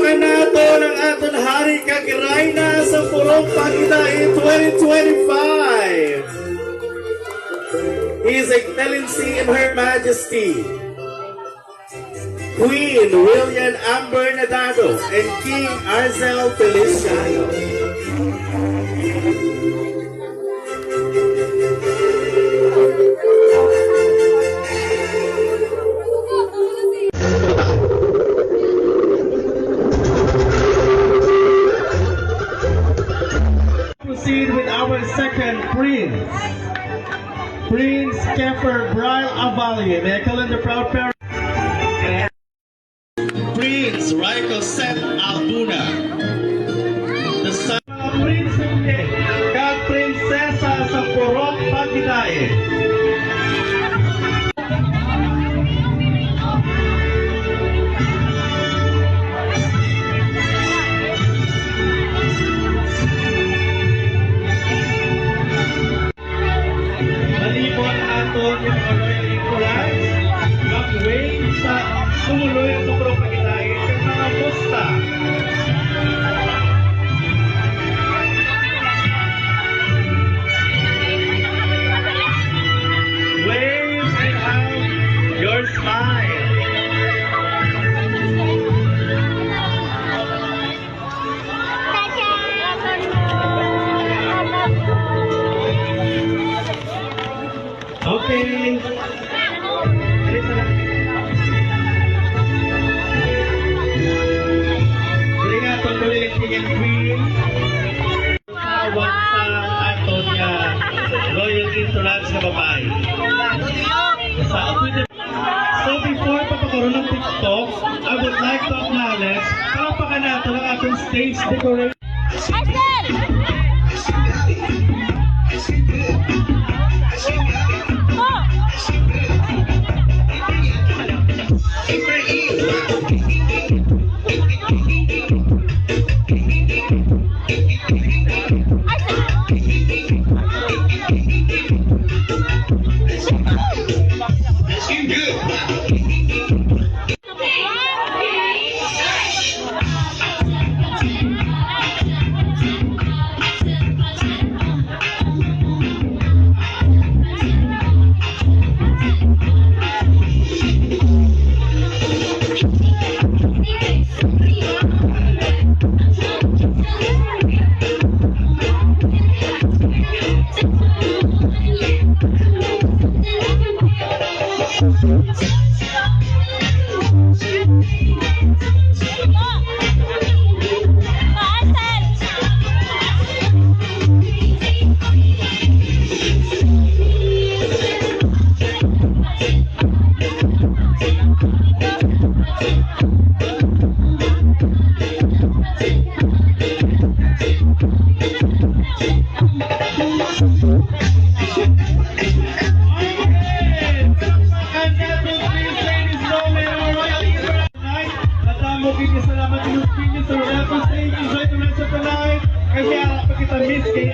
Palakpakan nato ng aton hari kag Reyna sa Purong Paginain 2025. His Excellency and Her Majesty Queen William Amber Nadado and King Arzel Feliciano. Proceed with our second Prince Keffer Braille Avalie. May I call in the proud parent? Prince Raiko Seth Albuna. The son of Prince Uke, kag Prinsesa sa Purong Paginain. Malibot aton yung royal entourage, mag-way sa tumuloy sa Purong Paginain kag mga musta. Wave and have your smile. Okay. Dili nga pagtuloy ang King and Queen. Tawag sa aton nga royal entourage na babae. So before papakaroon ng TikTok, I would like to acknowledge papakan nato ang ating stage decoration.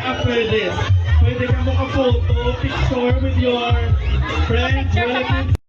After this, pwede ka maka-photo, picture with your friends, relatives,